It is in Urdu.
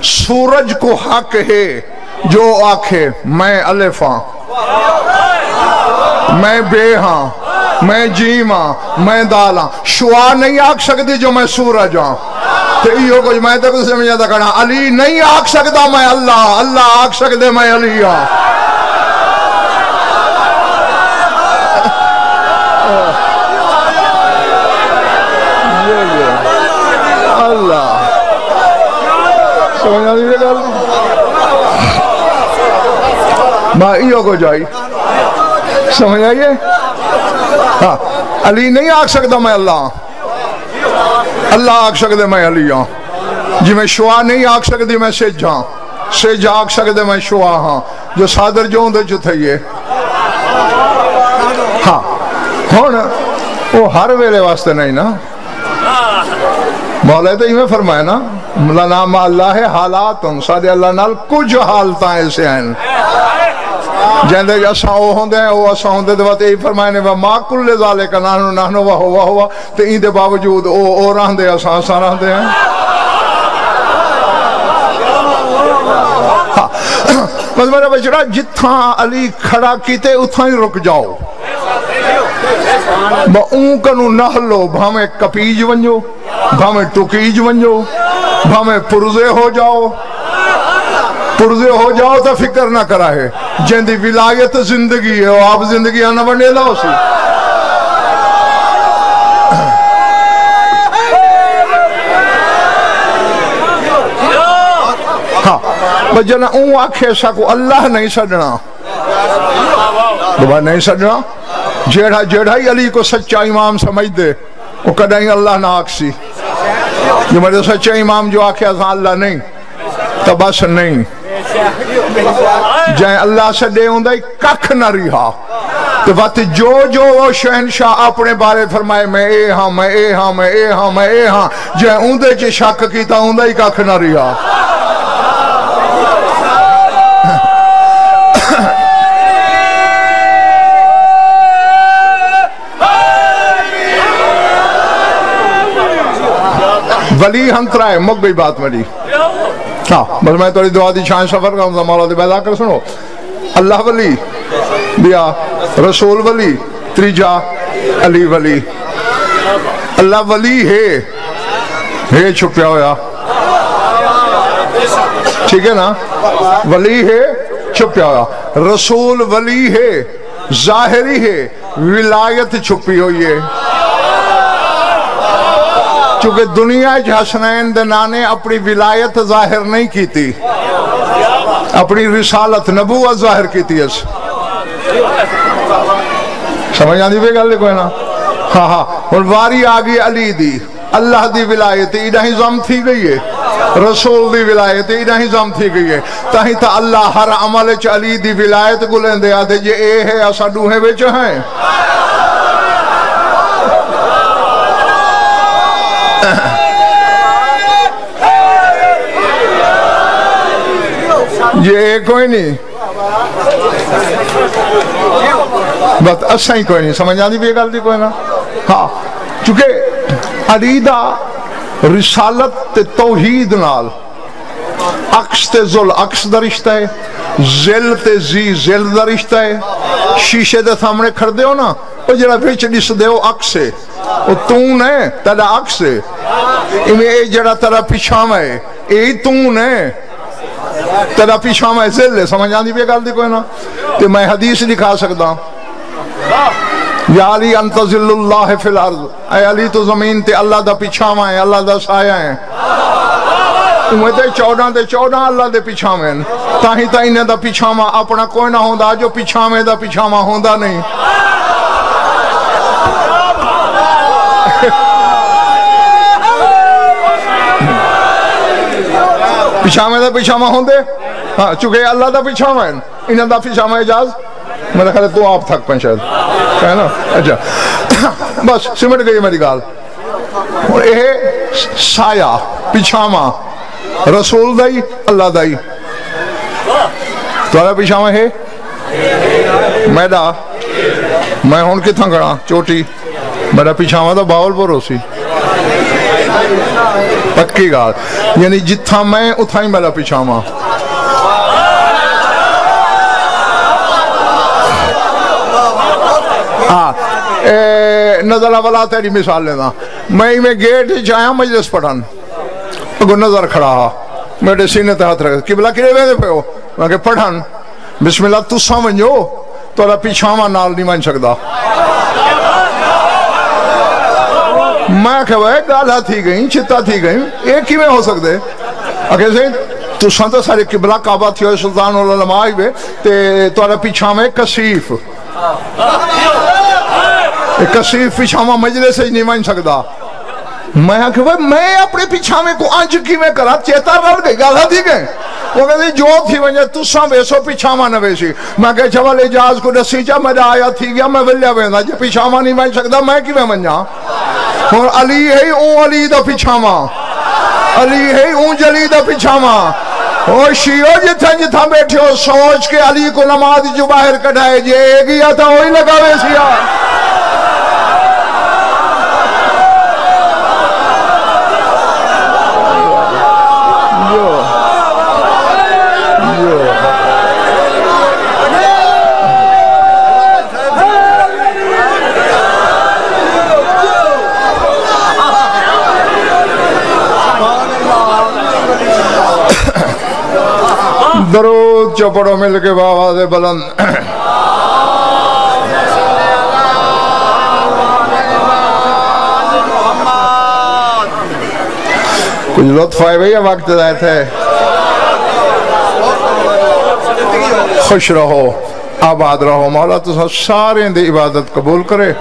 سورج کو حق ہے جو آکھے میں الف ہاں، میں بے ہاں، میں جیم ہاں، میں دال ہاں. شعا نہیں آکھ سکتی جو میں سورج ہاں. تو یہ کچھ میں تو کچھ سمجھا تھا کہنا علی نہیں آکھ سکتا میں اللہ، اللہ آکھ سکتے میں علی ہاں. اللہ سمجھا دیئے گا میں یہ کو جائی سمجھ آئیے. ہاں علی نہیں آکھ سکتا میں اللہ، اللہ آکھ سکتے میں علی ہاں. جی میں شعا نہیں آکھ سکتی میں سج ہاں، سج آکھ سکتے میں شعا ہاں. جو صادر جو ہوں دے جو تھے ہاں ہون وہ ہر ویلے واسطے نہیں نا. مولا تو ہی فرمایا نا لنا ما اللہ حالات سادے اللہ نال کچھ حالتاں ایسے ہیں جہندے اساں او ہوندے ہیں او اساں ہوندے دے وقت یہی فرمائے نے ما کل ذالک نحنو وہو ہوا تے این دے باوجود او رہندے اساں رہندے ہیں. بس میرا بچڑا جتھاں علی کھڑا کیتے اتھاں ہی رک جاؤ. با اون کنو نہلو بھامے کپیج ونجو، بھامے ٹکیج ونجو، بھامے پرزے ہو جاؤ. پرزے ہو جاؤ تو فکر نہ کرا ہے جہندی ولایت زندگی ہے وہ آپ زندگی آنا بنے لاؤ سی. ہاں بس جنا اون آکھے ساکو اللہ نہیں سڑنا، دوبارہ نہیں سڑنا. جیڑھا ہی علی کو سچا امام سمجھ دے وہ کدھیں اللہ نہ آکسی. جو میرے سچا امام جو آکھے ازاں اللہ نہیں تو بس نہیں. جائیں اللہ سے دے ہوں دائی ککھ نہ رہا تو وقت جو وہ شہنشاہ اپنے بارے فرمائے میں اے ہاں میں اے ہاں میں اے ہاں میں اے ہاں جائیں ہوں دے چے شک کیتا ہوں دائی ککھ نہ رہا. ولی ہنترا ہے مک گئی بات میری. ہاں بس میں توڑی دعا دی شان سفر کا مولا دی بیدا کر سنو. اللہ ولی بیا رسول ولی تریجا علی ولی. اللہ ولی ہے چھپیا ہویا ٹھیک ہے نا، ولی ہے چھپیا ہویا. رسول ولی ہے ظاہری ہے، ولایت چھپی ہوئی ہے. چونکہ دنیا حسنین دے نانے اپنی ولایت ظاہر نہیں کی تھی، اپنی رسالت نبوت ظاہر کی تھی. سمجھ آندی پہ گل کوئی نا. ہاں ہاں اور واری آگئی علی دی، اللہ دی ولایت ایڈا ہی زم تھی گئی ہے، رسول دی ولایت ایڈا ہی زم تھی گئی ہے. تاہی تا اللہ ہر عمل چ علی دی ولایت گلیں دے آدھے یہ اے ہے اسا دوہے وچ ہیں. یہ کوئی نہیں بس اسا ہی کوئی نہیں. سمجھ آدھی بھی یہ گل دی کوئی نا. ہاں چونکہ علیدہ رسالت تے توحید نال عکس تے ذل عکس دا رشتہ ہے، ذل تے ذل دا رشتہ ہے. شیشے دے سامنے کھڑ دے ہو نا وہ جڑا وچ ڈس دے ہو عکس ہے، وہ تون ہے تیرا عکس ہے. اے جڑا تیرا پیچھاواں ہے اے تون ہے تیرا پیچھاواں ذل ہے. سمجھ آندی بھی گل دی کوئی نا. کہ میں حدیث لکھا سکتا ہوں یا علی انت ذل اللہ فی الارض، اے علی تو زمین تے اللہ دا پیچھاواں ہے، اللہ دا سایہ ہے. میں تے 14 اللہ دے پیچھاواں ہیں. تاہی تا انہیں دا پیچھاواں اپنا کوئی نہ ہوندا جو پیچھاواں دا پیچھاواں ہوندا نہیں. پیچھاواں دا پیچھاواں ہوندے ہاں چونکہ اللہ دا پیچھاواں ہیں انہیں دا پیچھاواں اجاز میرا خیال ہے تو آپ تھک پن شاید ہے نا. اچھا بس سمٹ گئی میری گال. اور یہ سایہ پیچھاواں رسول دائی اللہ دائی. تمہارا پیچھاواں ہے میڈا میں ہون کتھاں کھڑا چوٹی میرا پیچھاواں دا باول پر ہو سی. پکی گال یعنی جتھا میں اتھا ہی میرا پیچھاواں نظر اولا تیری مثال لینا میں گیٹ جایا مجلس پڑھن اگو نظر کھڑا ہا میرے سینے تے ہاتھ رکھ قبلہ کرے ویندے پہ ہو میں کہ پڑھن بسم اللہ تو سمجھو تو پیچھاواں نال نہیں من سکدا میں کہ وہ گالا تھی گئیں چتا تھی گئیں ایک ہی میں ہو سکتے اگر سے تو سنتا سارے قبلہ کعبہ تھی ہوئے سلطان العلماء ہوئے تو پیچھاواں کسیف کسیف پیچھاواں مجلس سے نہیں من سکدا میں کہ وہ میں اپنے پیچھاواں کو آنچ کی میں کرا چیتا رڑ گئی گالا تھی گئیں وہ کہتے جو تھی ونجے تساں ویسو پیچھاواں نہ ویسی میں کہ چوال اجاز کو دسی چا میں آیا تھی گیا میں ولیا ویندا جے پیچھاواں نہیں من سکدا میں کی میں منجا اور علی ہے اون علی دا پیچھاواں علی ہے اون جلی دا پیچھاواں اور شیعو جتھا جتھا بیٹھے ہو سوچ کے علی کو نماز جو باہر کڑھائے جے گیا تھا وہی لگاوے سیا درود چپڑوں مل کے بآواز بلند کچھ لطف آئے بھئی وقت دائے تھے خوش رہو آباد رہو مولا تو سارے دی عبادت قبول کرے